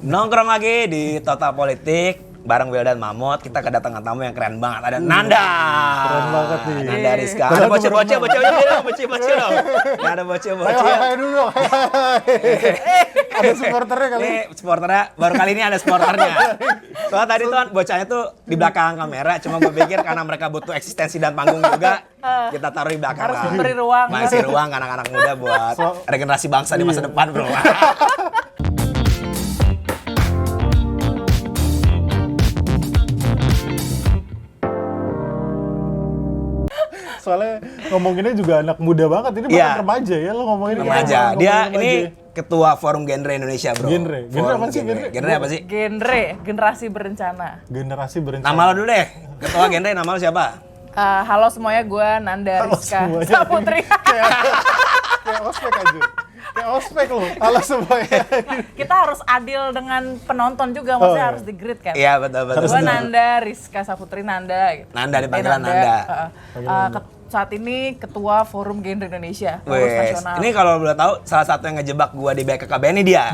Nongkrong lagi di Total Politik bareng Will dan Mamot. Kita kedatangan tamu yang keren banget. Ada Nanda. Keren banget nih. Nanda Rizka. Ada bocil-bocil dong. Ada bocil-bocil. Ayo dulu. Ada supporternya kali. Nih supporternya, baru kali ini ada supporternya. Soalnya tadi tuh bocahnya tuh di belakang kamera. Cuma gue pikir karena mereka butuh eksistensi dan panggung juga, kita taruh di belakang. Harus diberi ruang. Masih ruang anak-anak muda buat regenerasi bangsa di masa depan, bro. Soalnya ngomonginnya juga anak muda banget. Ini bukan remaja ya lo ngomongin. Remaja. Dia ini ketua Forum Genre Indonesia, bro. Genre apa sih? Genre apa sih? Generasi berencana. Generasi berencana. Nama lo dulu deh. Ketua Genre, nama lo siapa? Halo semuanya, gue Nanda Rizka Saputri. Kayak ospek aja. Kayak ospek lo. Halo semuanya. Kita harus adil dengan penonton juga, maksudnya harus di-grid kan. Iya, betul. Gue Nanda Rizka Saputri Nanda. Gitu. Nanda dipanggilan Nanda. Saat ini ketua Forum Genre Indonesia. Wes, ini kalau boleh tahu salah satu yang ngejebak gua di BKKBN ini dia.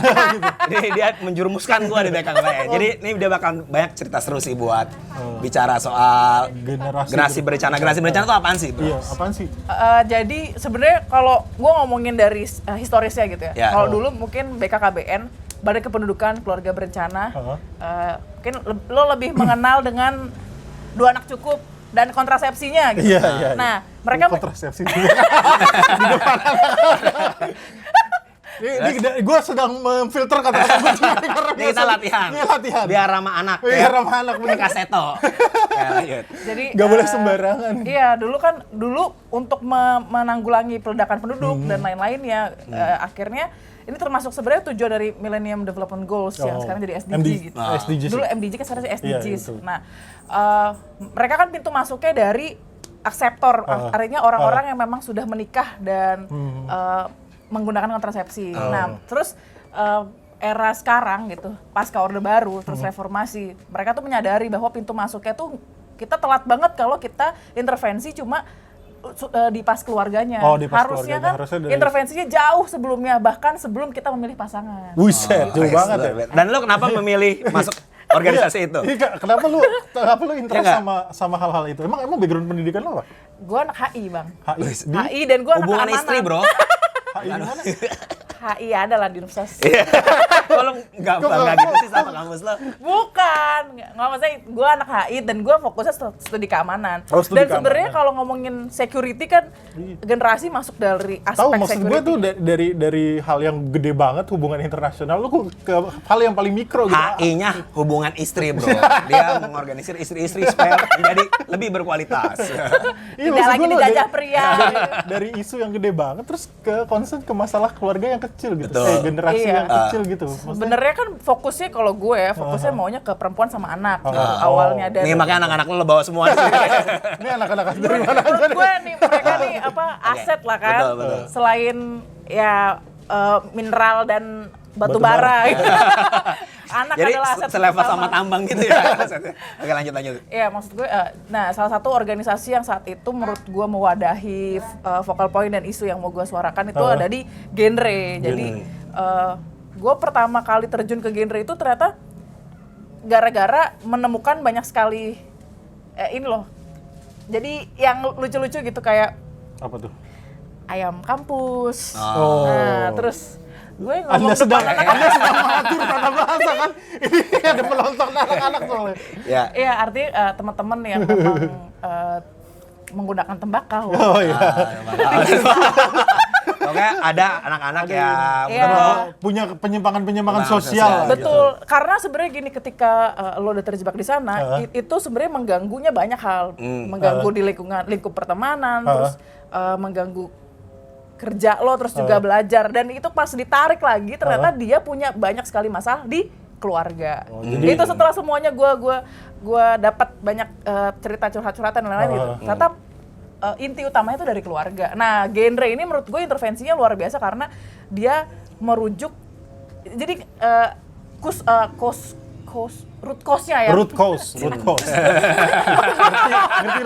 Jadi dia menjurumuskan gua di BKKBN. Jadi ini dia bakal banyak cerita seru sih buat bicara soal generasi berencana. Generasi berencana itu apaan sih, bro? Iya, apaan sih? Jadi sebenarnya kalau gua ngomongin dari historisnya gitu ya. Kalau dulu mungkin BKKBN, Badan Kependudukan Keluarga Berencana, mungkin lo lebih mengenal dengan 2 anak cukup dan kontrasepsinya gitu. Iya. Nah, mereka kontrasepsi juga. Di depan anak-anak. Gue sedang memfilter kata-kata gue. Ini kita latihan. Biar ramah anak. Biar ramah anak. Ini kaseto. Jadi nggak boleh sembarangan. Iya, dulu untuk menanggulangi peledakan penduduk dan lain-lainnya, akhirnya ini termasuk sebenarnya tujuan dari Millennium Development Goals yang sekarang jadi SDG gitu. SDGs. Dulu MDG kan sekarang SDGs. Iya, nah, mereka kan pintu masuknya dari akseptor, artinya orang-orang yang memang sudah menikah dan menggunakan kontrasepsi. Nah, terus era sekarang gitu, pasca Orde Baru, terus reformasi, mereka tuh menyadari bahwa pintu masuknya tuh kita telat banget kalau kita intervensi cuma di pas keluarganya. Harusnya kan intervensinya jauh sebelumnya, bahkan sebelum kita memilih pasangan. Buset, jauh banget ya. Dan lo kenapa memilih masuk organisasi itu? Kenapa lu interest sama hal-hal itu? Emang background pendidikan lo apa? Gue anak HI, Bang. HI dan gue anak hubungan keamanan. istri, bro. HI di mana? HI ada lah di Universitas. Kalau nggak bangga gitu sih sama kampus lo? Bukan, nggak maksudnya gue anak HI dan gue fokusnya studi keamanan. Dan sebenarnya kalau ngomongin security kan generasi masuk dari aspek security. Tahu maksud gue tuh dari hal yang gede banget hubungan internasional lu ke hal yang paling mikro gitu. HI-nya hubungan istri, bro. Dia mengorganisir istri-istri supaya menjadi lebih berkualitas. Tidak lagi dijajah pria. Dari isu yang gede banget terus ke concern ke masalah keluarga yang kecil gitu. Generasi yang kecil gitu. Sebenarnya kan fokusnya kalau gue fokusnya maunya ke perempuan sama anak awalnya. Nih makanya anak-anak lo bawa semua di sini. Ini anak-anak dari mana aja menurut gue nih mereka nih aset lah kan. Betul. Selain ya mineral dan batu bara gitu. Anak jadi adalah aset selevel sama tambang gitu ya. Oke, lanjut. Iya, maksud gue nah salah satu organisasi yang saat itu menurut gue mewadahi focal point dan isu yang mau gue suarakan itu ada di genre. Jadi gue pertama kali terjun ke genre itu ternyata gara-gara menemukan banyak sekali ini loh. Jadi yang lucu-lucu gitu kayak apa tuh? Ayam kampus. Nah, terus gue ngomong Anda sedang mengatur tata bahasa kan? Ini ada penonton anak-anak soalnya. Iya, artinya teman-teman yang memang menggunakan tembakau. Oh iya. Oke, ada anak-anak yang punya penyimpangan sosial. Betul, gitu. Karena sebenarnya gini, ketika lo udah terjebak di sana, itu sebenarnya mengganggunya banyak hal, mengganggu di lingkup pertemanan, terus mengganggu kerja lo, terus juga belajar, dan itu pas ditarik lagi ternyata dia punya banyak sekali masalah di keluarga. Itu setelah semuanya gue dapat banyak cerita curhat-curhatan dan lain-lain gitu. Ternyata inti utamanya itu dari keluarga. Nah, genre ini menurut gue intervensinya luar biasa karena dia merujuk, jadi root cause-nya ya. Root cause. Ngerti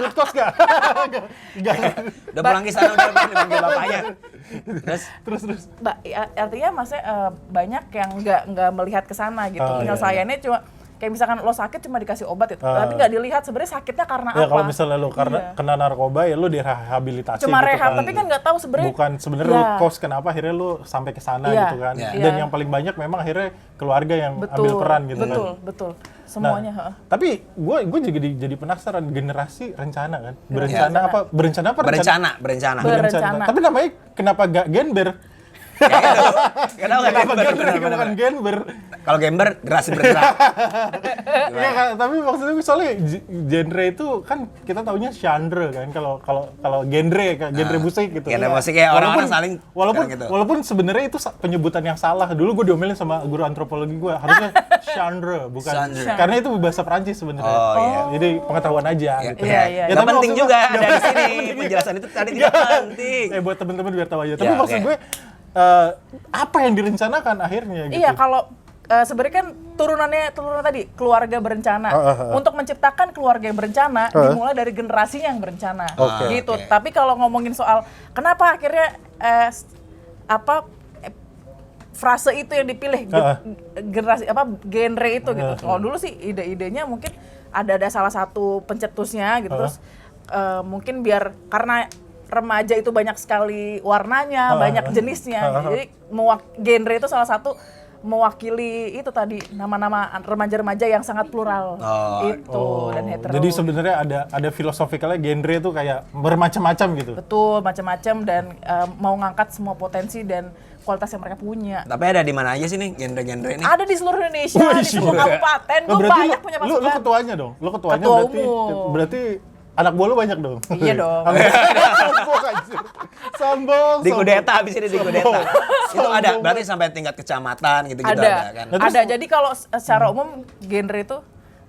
root cause nggak? Nggak. Udah pulang ke sana, udah dipanggil bapaknya. Terus. Artinya maksudnya banyak yang nggak melihat ke sana gitu. Penyelesaiannya cuma kayak misalkan lo sakit cuma dikasih obat itu, tapi nggak dilihat sebenarnya sakitnya karena ya, apa. kalau misalnya lo karena kena narkoba ya lo direhabilitasi cuma gitu rehab, kan. tapi kan nggak tahu sebenarnya. Bukan sebenarnya root cause kenapa akhirnya lo sampai ke sana gitu kan. Dan yang paling banyak memang akhirnya keluarga yang ambil peran gitu kan. Betul. Semuanya. Nah, tapi gue juga jadi penasaran generasi rencana kan. Berencana. Tapi namanya kenapa gak Genber? Kenapa bukan Genber? Kalau Gember, generasi bergerak. Ya, tapi maksudnya soalnya genre itu kan kita taunya genre kan. Kalau genre musik gitu. Genre musik kayak orang-orang saling walaupun sebenarnya itu penyebutan yang salah. Dulu gue diomelin sama guru antropologi gue, harusnya genre bukan genre. Karena itu bahasa Perancis sebenarnya. Jadi pengetahuan aja gitu. Iya. Gak penting juga ada di sini. Penjelasan itu tadi tidak penting. Buat teman-teman biar tahu aja. Tapi maksud gue apa yang direncanakan akhirnya gitu. Iya, kalau sebenarnya kan turunan tadi keluarga berencana. Untuk menciptakan keluarga yang berencana dimulai dari generasinya yang berencana. Gitu. Tapi kalau ngomongin soal kenapa akhirnya frase itu yang dipilih generasi genre itu gitu. Kalau dulu sih ide-idenya mungkin ada salah satu pencetusnya gitu. Terus mungkin biar karena remaja itu banyak sekali warnanya, banyak jenisnya. Jadi genre itu salah satu mewakili itu tadi nama-nama remaja-remaja yang sangat plural dan hetero. Jadi sebenarnya ada filosofikalnya genre itu kayak bermacam-macam gitu. Betul, macam-macam dan mau ngangkat semua potensi dan kualitas yang mereka punya. Tapi ada di mana aja sih nih genre-genre ini? Ada di seluruh Indonesia, di seluruh kabupaten. Gue banyak punya pasukan. Lu ketuanya dong. Lu ketuanya berarti anak buah lu banyak dong. Iya dong. Sombong. Di kudeta, habis ini di kudeta. Itu ada, berarti sampai tingkat kecamatan gitu-gitu ada kan? Ada, jadi kalau secara umum genre itu,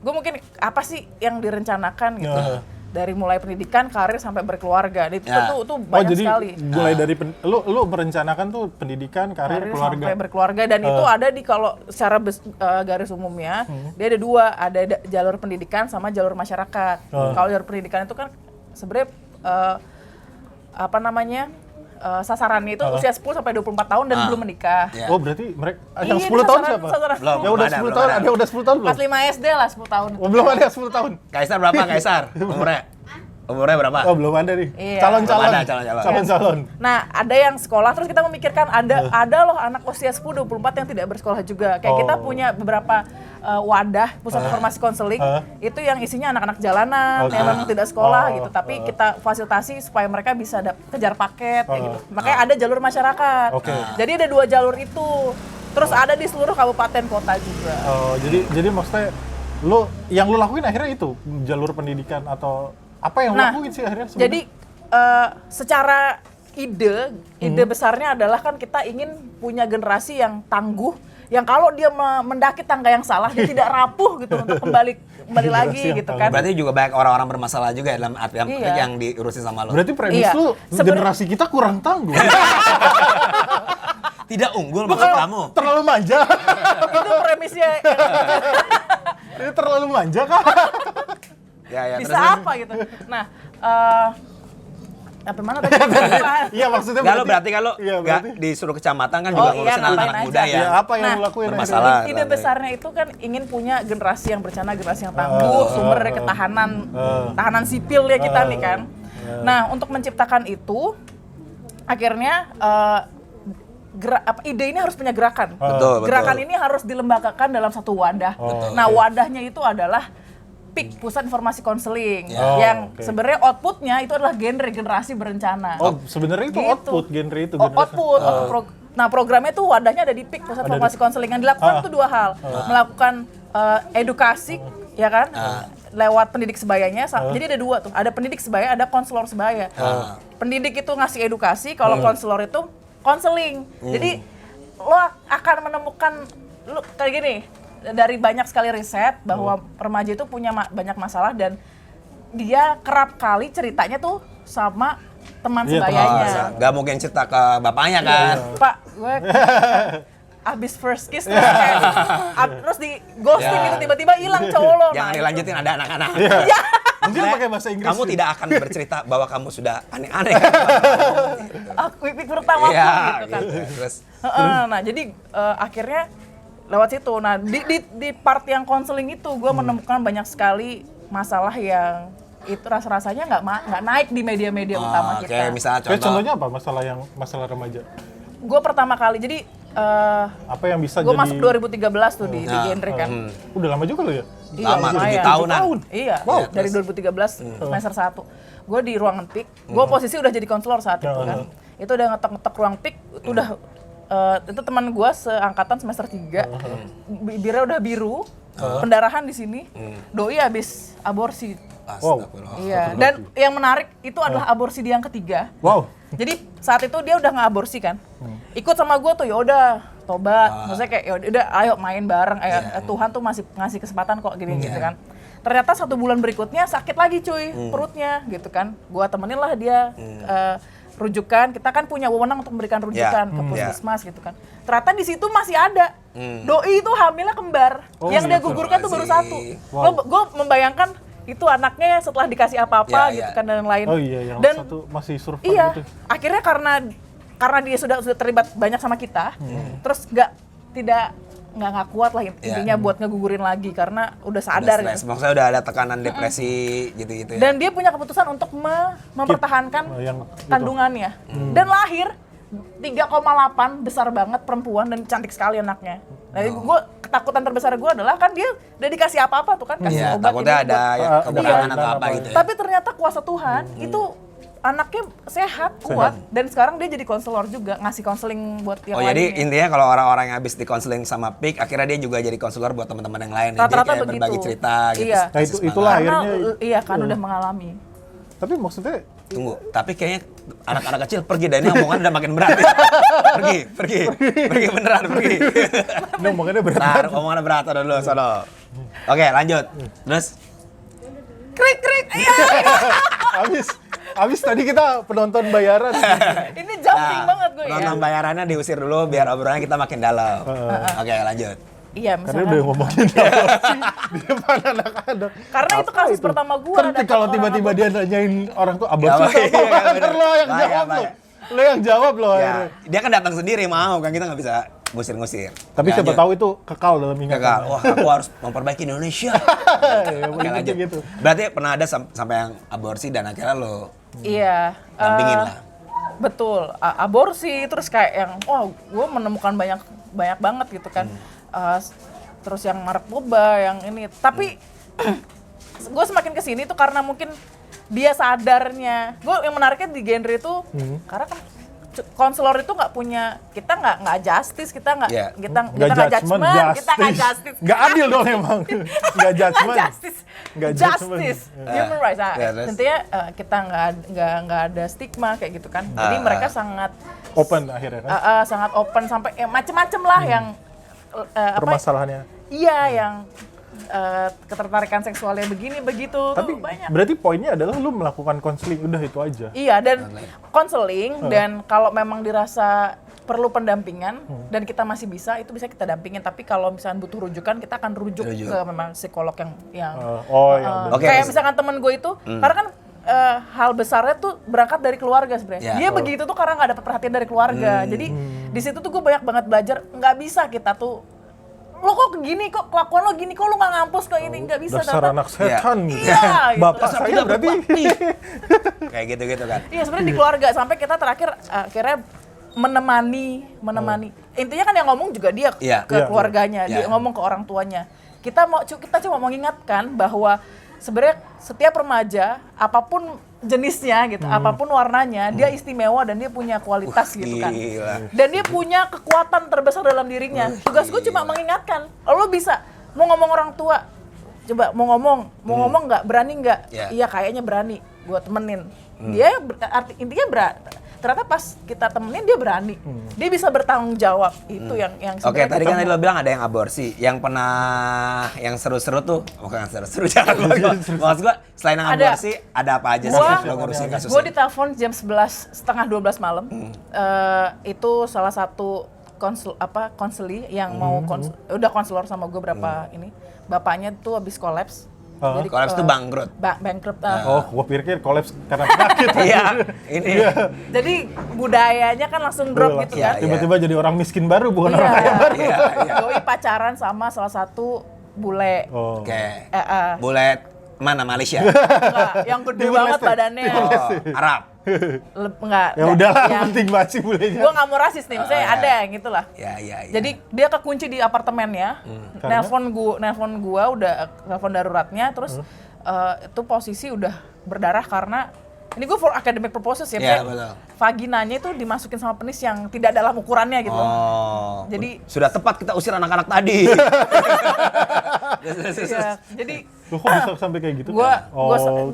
gue mungkin apa sih yang direncanakan gitu. Dari mulai pendidikan, karir, sampai berkeluarga. Itu banyak sekali. Mulai dari, lu merencanakan tuh pendidikan, karir, keluarga. Sampai berkeluarga, dan itu ada di kalau secara garis umumnya, dia ada dua, ada jalur pendidikan sama jalur masyarakat. Kalau jalur pendidikan itu kan sebenarnya sasarannya itu usia 10 sampai 24 tahun dan belum menikah. Oh, berarti mereka yang 10 tahun siapa? Yang udah 10 tahun, ada yang udah 10 tahun belum? Pas 5 SD lah 10 tahun. Oh, belum ada yang 10 tahun. Kaisar berapa, Kaisar? Umurnya berapa? Oh, belum ada nih. Iya. Calon-calon. Nah, ada yang sekolah, terus kita memikirkan ada loh anak usia 10-24 yang tidak bersekolah juga. Kayak kita punya beberapa wadah pusat informasi konseling itu yang isinya anak-anak jalanan yang memang tidak sekolah gitu, tapi kita fasilitasi supaya mereka bisa kejar paket kayak gitu. Makanya ada jalur masyarakat. Jadi ada 2 jalur itu. Terus ada di seluruh kabupaten kota juga. Jadi maksudnya yang lu lakuin akhirnya itu jalur pendidikan atau apa yang lu lakuin sih akhirnya sebenarnya? Jadi secara ide besarnya adalah kan kita ingin punya generasi yang tangguh, yang kalau dia mendaki tangga yang salah dia tidak rapuh gitu untuk kembali lagi gitu kan. Berarti juga banyak orang-orang bermasalah juga dalam arti yang diurusin sama lo. Berarti premis lu generasi kita kurang tangguh. Tidak unggul menurut kamu. Terlalu manja. Itu premisnya. Ini terlalu manja kah? Ya, bisa apa gitu. Nah, apa mana tadi? Iya, maksudnya berarti kalau nggak disuruh kecamatan kan juga ngurusin anak-anak muda ya. Apa yang lu lakuin? Bermasalah. Ide besarnya itu kan ingin punya generasi yang berencana, generasi yang tangguh, sumber dari tahanan sipil ya kita nih kan. Nah, untuk menciptakan itu, akhirnya ide ini harus punya gerakan. Gerakan ini harus dilembagakan dalam satu wadah. Nah, wadahnya itu adalah PIK, Pusat Informasi Konseling, yang sebenarnya outputnya itu adalah generasi berencana. Oh, sebenarnya itu gitu. Output genre itu. Nah, programnya itu wadahnya ada di PIK, Pusat Informasi Konseling. Yang dilakukan itu 2 hal, melakukan edukasi, ya kan, lewat pendidik sebayanya. Jadi ada 2 tuh, ada pendidik sebaya, ada konselor sebaya. Pendidik itu ngasih edukasi, kalau konselor itu konseling. Jadi lo akan menemukan kayak gini. Dari banyak sekali riset bahwa remaja itu punya banyak masalah dan dia kerap kali ceritanya tuh sama teman sebayanya. Gak mungkin cerita ke bapaknya kan? Pak, gue abis first kiss terus kayak terus di ghosting gitu tiba-tiba hilang cowok lo. Jangan dilanjutin, ada anak-anak. Iya. Mungkin pakai bahasa Inggris. Kamu tidak akan bercerita bahwa kamu sudah aneh-aneh. Pipik pertama gitu kan. Terus Nah, jadi akhirnya lewat situ. Nah, di part yang konseling itu gue menemukan banyak sekali masalah yang itu rasanya nggak naik di media-media utama kita. Kayak misalnya Kayak contoh. contohnya apa masalah remaja? Gue pertama kali, jadi Apa yang bisa gue jadi masuk 2013 tuh di genre kan. Udah lama juga lo ya? Iya, Lama, lumayan. 7 tahunan. Iya, Wow. dari 2013 semester 1. Gue di ruangan PIK, gue posisi udah jadi konselor saat itu kan. Itu udah ngetok-ngetok ruang PIK, itu udah itu teman gue seangkatan semester 3. Bibirnya udah biru, pendarahan di sini. Doi habis aborsi. Astagfirullah. Iya, dan yang menarik itu adalah aborsi dia yang ketiga. Wow. Jadi saat itu dia udah nge-aborsi kan. Ikut sama gue tuh, ya udah tobat. Maksudnya kayak ya udah ayo main bareng. Tuhan tuh masih ngasih kesempatan kok gini gitu kan. Ternyata 1 bulan berikutnya sakit lagi cuy perutnya gitu kan. Gua temenin lah dia rujukan. Kita kan punya wewenang untuk memberikan rujukan ke puskesmas gitu kan. Ternyata di situ masih ada. Doi itu hamilnya kembar. Yang dia gugurkan tuh baru 1. Gue membayangkan itu anaknya setelah dikasih apa-apa gitu kan dan lain. Oh iya, yang dan, satu masih survive iya, gitu. akhirnya karena dia sudah terlibat banyak sama kita, terus nggak kuat lah intinya buat ngegugurin lagi karena udah sadar Udah gitu. Maksudnya udah ada tekanan depresi gitu-gitu ya. Dan dia punya keputusan untuk mempertahankan yang kandungannya. Dan lahir 3,8, besar banget, perempuan dan cantik sekali anaknya. Nah, gue ketakutan terbesar gue adalah kan dia udah dikasih apa-apa tuh kan, kasih obat takutnya ini ada buat- kekurangan Iya. atau apa gitu ya. Tapi ternyata kuasa Tuhan itu anaknya sehat, kuat, dan sekarang dia jadi konselor juga, ngasih konseling buat yang Oh, jadi lainnya. intinya kalau orang-orang yang habis di konseling sama PIK, akhirnya dia juga jadi konselor buat teman-teman yang lain. Rata-rata Jadi kayak begitu. berbagi cerita gitu. Iya. Nah, itulah Karena akhirnya. iya kan udah mengalami. Tapi maksudnya Tunggu, tapi kayaknya anak-anak kecil pergi dan ini omongan udah makin berat. pergi beneran pergi. ini omongannya berat. Ntar omongannya berat dulu sono. Oke, lanjut. Terus Krik. Iya. Abis tadi kita penonton bayaran. Ini jumping banget gue ya. nonton bayarannya diusir dulu biar obrolannya kita makin dalam. Oke, lanjut. Iya, Karena misalnya. udah ngomongin aborsi di depan anak-anak. Karena itu kasus pertama gua. Kan kalau tiba-tiba dia nanyain orang tuh aborsi Ya, apa? iya, Kan bener. lo yang Bahaya, jawab lo. bahaya. Lo yang jawab lo akhirnya. Ya, dia kan datang sendiri mau kan kita nggak bisa ngusir-ngusir. Tapi Oke, siapa lanjut. tahu itu kekal dalam ingatan. Gagal. Wah, aku harus memperbaiki Indonesia. Ya, Oke, lanjut. gitu. Berarti pernah ada sampai yang aborsi dan akhirnya lo Iya. dampingin lah. Betul. Aborsi terus kayak yang gue menemukan banyak banget gitu kan. Terus yang narkoba, yang ini. Tapi gue semakin kesini tuh karena mungkin dia sadarnya. Gue yang menariknya di genre itu karena kan konselor itu nggak punya, kita nggak justice, kita nggak Iya. kita nggak judgment, kita nggak justice. Nggak adil dong emang. Nggak judgment. Justice, Nggak judgment. justice, human rights. Nah, Ya, terus? intinya kita nggak ada stigma kayak gitu kan. Jadi mereka sangat Open akhirnya kan. sangat open sampai macem-macem lah yang Permasalahannya. iya yang ketertarikan seksualnya begini begitu Tapi tuh banyak. berarti poinnya adalah lu melakukan konseling, udah itu aja. Iya, dan konseling dan kalau memang dirasa perlu pendampingan dan kita masih bisa, itu bisa kita dampingin. Tapi kalau misalnya butuh rujukan, kita akan rujuk ke memang psikolog yang yang Oke, kayak mis- misalkan temen gue itu, karena kan hal besarnya tuh berangkat dari keluarga sebenarnya. Ya. Dia begitu tuh karena nggak dapat perhatian dari keluarga. Jadi di situ tuh gue banyak banget belajar, nggak bisa kita tuh lo kok gini, kok kelakuan lo gini, kok lo nggak ngampus kayak ini, nggak bisa. dasar ternyata- anak setan gitu. Iya, gitu. Bapak Dasar saya tidak berarti kayak gitu-gitu kan. Iya, sebenarnya di keluarga sampai kita terakhir akhirnya menemani. Intinya kan yang ngomong juga dia Iya. ke Iya. keluarganya, dia Iya. ngomong ke orang tuanya. Kita cuma mau mengingatkan bahwa sebenarnya setiap remaja apapun jenisnya gitu, apapun warnanya, dia istimewa dan dia punya kualitas gitu kan. Gila. Dan dia punya kekuatan terbesar dalam dirinya. Tugas gue cuma mengingatkan. Lo bisa mau ngomong orang tua, coba mau ngomong nggak, berani nggak? Yeah. Iya kayaknya berani, gue temenin. Dia intinya ternyata pas kita temenin dia berani, dia bisa bertanggung jawab. Itu yang Oke, sebenarnya tadi kita kan lo bilang ada yang aborsi. Yang pernah yang seru-seru tuh, bukan seru-seru jangan maksud gua selain yang Ada. aborsi ada apa aja sih Gua- lo ngurusin kasusnya? Gue ditelepon jam 11 setengah 12 malam. Itu salah satu konseli yang mau udah konselor sama gue berapa ini. Bapaknya tuh habis kolaps. Jadi kolaps tuh bangkrut. Bangkrut. Gue pikir kolaps karena penyakit. Iya, ini. Jadi budayanya kan langsung drop gitu kan. Tiba-tiba jadi orang miskin baru, bukan orang kaya baru. Doi pacaran sama salah satu bule. Oke. Bule mana, Malaysia? Enggak, yang gede banget badannya. Arab. Enggak. Ya udahlah, penting banget sih bulenya. Gue nggak mau rasis nih, misalnya ada yang gitulah. Iya. Jadi dia kekunci di apartemennya, nelpon gua udah nelpon daruratnya, terus itu posisi udah berdarah karena ini gue for academic purposes ya, betul. vaginanya itu dimasukin sama penis yang tidak dalam ukurannya gitu. Jadi sudah tepat kita usir anak-anak tadi. Jadi lo kok bisa sampai kayak gitu?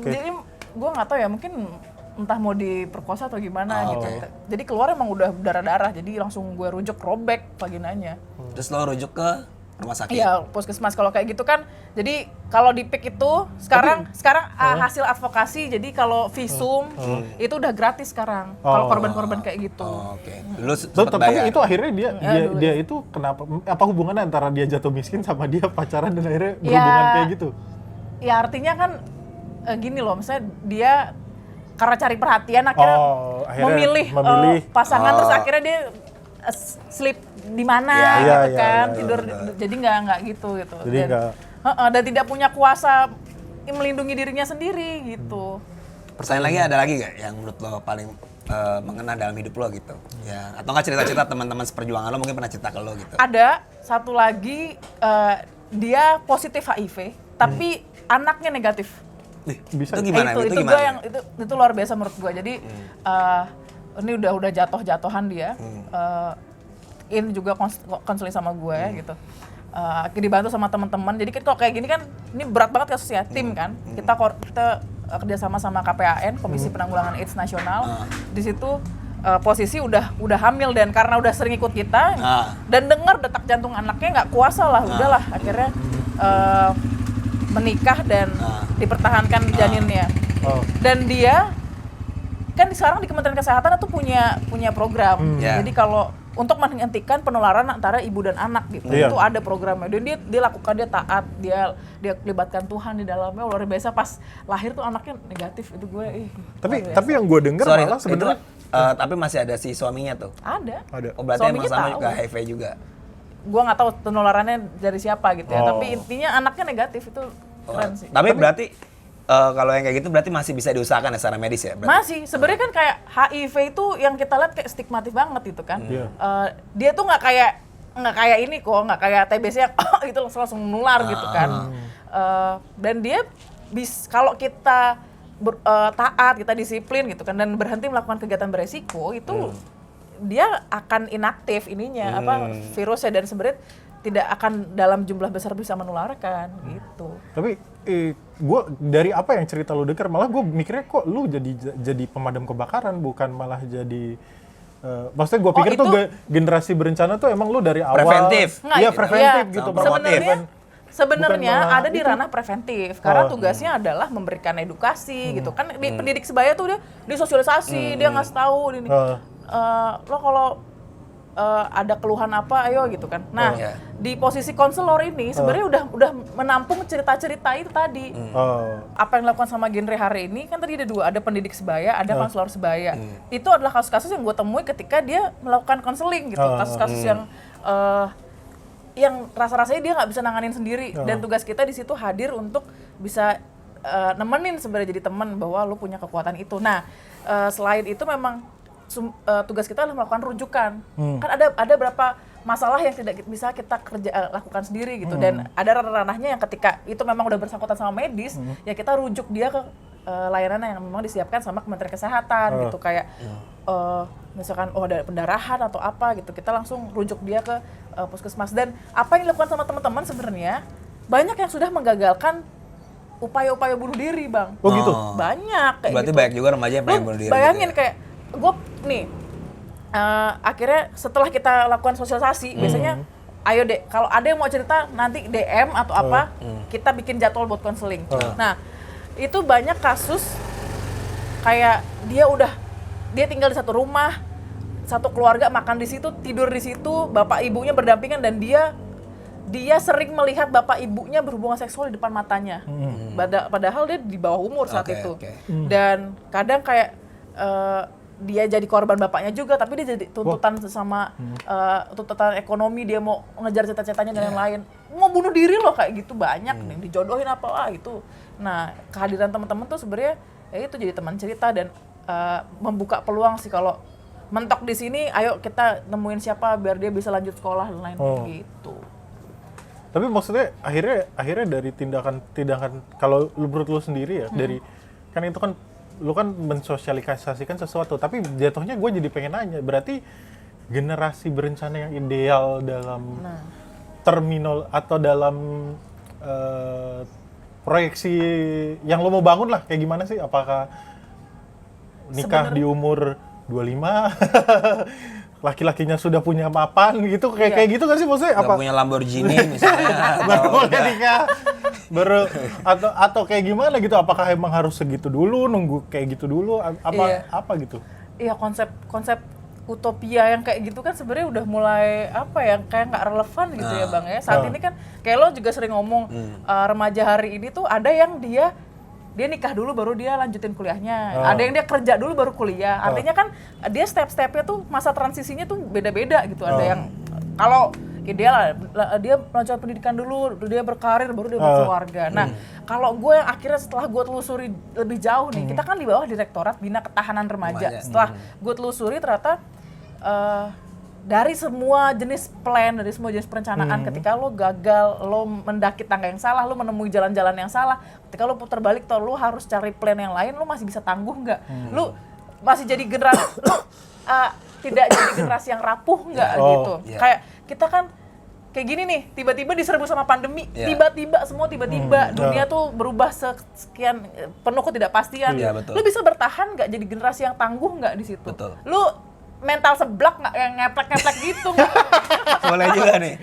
Jadi gue nggak tahu ya, mungkin entah mau diperkosa atau gimana gitu. Jadi keluar emang udah darah-darah, jadi langsung gue rujuk, robek vaginanya. Terus lo rujuk ke rumah sakit? Iya, puskesmas. Kalau kayak gitu kan, jadi kalau di PIK itu sekarang hasil advokasi, jadi kalau visum itu udah gratis sekarang. Kalau korban-korban kayak gitu. Oke. Lu sempet tapi bayar? itu akhirnya dia itu kenapa? Apa hubungannya antara dia jatuh miskin sama dia pacaran dan akhirnya berhubungan kayak gitu? Ya artinya kan gini loh, misalnya dia karena cari perhatian akhirnya memilih pasangan, terus akhirnya dia sleep di mana gitu kan, tidur. Jadi nggak gitu. Jadi dan tidak punya kuasa melindungi dirinya sendiri gitu. Pertanyaan lagi, ada lagi nggak yang menurut lo paling mengena dalam hidup lo gitu? Ya, atau nggak cerita-cerita teman-teman seperjuangan lo mungkin pernah cerita ke lo gitu? Ada satu lagi, dia positif HIV tapi anaknya negatif. Bisa itu gimana? Itu luar biasa menurut gue. Jadi ini udah jatuh-jatuhan dia. Ini juga konseling sama gue gitu. Dibantu sama teman-teman. Jadi kalau kayak gini kan, ini berat banget kasusnya, tim kan. Kita kerjasama sama KPAN, Komisi Penanggulangan AIDS Nasional. Di situ posisi udah hamil, dan karena udah sering ikut kita dan dengar detak jantung anaknya nggak kuasa lah, udahlah akhirnya menikah dan dipertahankan janinnya. Dan dia kan sekarang di Kementerian Kesehatan itu punya program. Jadi kalau untuk menghentikan penularan antara ibu dan anak gitu, itu ada programnya. Dan dia lakukan, dia taat, dia libatkan Tuhan di dalamnya, luar biasa. Pas lahir tuh anaknya negatif, itu gue tapi yang gue dengar malah sebenarnya tapi masih ada si suaminya tuh. Ada. Oh, berarti emang sama juga HIV juga. Gue nggak tahu penularannya dari siapa gitu ya, tapi intinya anaknya negatif, itu keren sih. Tapi berarti kalau yang kayak gitu berarti masih bisa diusahakan ya secara medis ya? Berarti? Masih, sebenarnya kan kayak HIV itu yang kita lihat kayak stigmatif banget gitu kan. Dia tuh nggak kayak ini kok, nggak kayak TBC yang itu langsung menular gitu kan. Dan dia kalau kita taat, kita disiplin gitu kan, dan berhenti melakukan kegiatan beresiko, itu dia akan inaktif ininya virusnya, dan sebenarnya tidak akan dalam jumlah besar bisa menularkan gitu. Tapi gue dari apa yang cerita lu dengar, malah gue mikirnya kok lu jadi pemadam kebakaran, bukan malah jadi maksudnya gue pikir tuh generasi berencana tuh emang lu dari awal preventif. Iya, preventif gitu. Sebenarnya ada di ranah preventif, karena tugasnya adalah memberikan edukasi gitu kan. Pendidik sebaya tuh dia sosialisasi, dia ngasih tahu ini. Lo kalau ada keluhan apa, ayo gitu kan. Nah, di posisi konselor ini sebenarnya udah menampung cerita-cerita itu tadi. Apa yang dilakukan sama genre hari ini kan tadi ada dua, ada pendidik sebaya, ada konselor sebaya. Itu adalah kasus-kasus yang gue temui ketika dia melakukan konseling gitu. Kasus-kasus yang rasa-rasanya dia nggak bisa nanganin sendiri, dan tugas kita di situ hadir untuk bisa nemenin sebenarnya, jadi teman bahwa lo punya kekuatan itu. Nah, selain itu memang tugas kita adalah melakukan rujukan. Kan ada berapa masalah yang tidak bisa kita lakukan sendiri gitu, dan ada ranahnya yang ketika itu memang udah bersangkutan sama medis, ya kita rujuk dia ke layanan yang memang disiapkan sama Kementerian Kesehatan gitu, kayak misalkan ada pendarahan atau apa gitu, kita langsung rujuk dia ke puskesmas. Dan apa yang dilakukan sama teman-teman sebenarnya banyak yang sudah menggagalkan upaya-upaya bunuh diri, Bang. Oh gitu? Banyak kayak berarti gitu. banyak juga remaja yang pengen bunuh diri. Bayangin gitu ya? kayak gue nih, akhirnya setelah kita lakukan sosialisasi, biasanya ayo deh, kalau ada yang mau cerita nanti DM atau apa, kita bikin jadwal buat konseling. Nah, itu banyak kasus kayak dia tinggal di satu rumah, satu keluarga makan di situ, tidur di situ, bapak ibunya berdampingan dan dia sering melihat bapak ibunya berhubungan seksual di depan matanya. Padahal dia di bawah umur saat itu. Dan kadang kayak dia jadi korban bapaknya juga, tapi dia jadi tuntutan sama tuntutan ekonomi, dia mau ngejar cita-citanya dan yang lain. Mau bunuh diri loh kayak gitu banyak nih, dijodohin apa itu. Nah, kehadiran teman-teman tuh sebenarnya ya itu jadi teman cerita dan membuka peluang sih kalau mentok di sini, ayo kita nemuin siapa biar dia bisa lanjut sekolah dan lain gitu. Tapi maksudnya akhirnya dari tindakan kalau menurut lu sendiri ya, dari kan itu kan lu kan mensosialisasikan sesuatu, tapi jatuhnya gue jadi pengen nanya, berarti generasi berencana yang ideal dalam terminal atau dalam proyeksi yang lo mau bangun lah kayak gimana sih? Apakah nikah di umur 25 laki-lakinya sudah punya mapan gitu, kayak gitu kan sih maksudnya? Apa punya Lamborghini misalnya baru boleh nikah, baru atau kayak gimana gitu? Apakah emang harus segitu dulu, nunggu kayak gitu dulu, apa gitu? Iya, konsep utopia yang kayak gitu kan sebenarnya udah mulai kayak nggak relevan gitu ya Bang ya. Saat ini kan kayak lo juga sering ngomong remaja hari ini tuh ada yang dia nikah dulu baru dia lanjutin kuliahnya. Ada yang dia kerja dulu baru kuliah. Artinya kan dia step-stepnya tuh masa transisinya tuh beda-beda gitu. Ada yang kalau ideal dia melanjutkan pendidikan dulu, dia berkarir baru dia berkeluarga. Nah, kalau gue yang akhirnya setelah gue telusuri lebih jauh nih, kita kan di bawah Direktorat Bina Ketahanan Remaja. Setelah gue telusuri ternyata dari semua jenis plan, dari semua jenis perencanaan, ketika lo gagal, lo mendaki tangga yang salah, lo menemui jalan-jalan yang salah, ketika lo putar balik, lo harus cari plan yang lain, lo masih bisa tangguh nggak? Lo masih jadi generasi, tidak jadi generasi yang rapuh nggak gitu? Kayak kita kan kayak gini nih, tiba-tiba diserbu sama pandemi, tiba-tiba dunia tuh berubah sekian penuh ketidakpastian. Lo bisa bertahan nggak jadi generasi yang tangguh nggak di situ? Lo mental seblak nggak yang ngeplek gitu nggak? Boleh juga nih.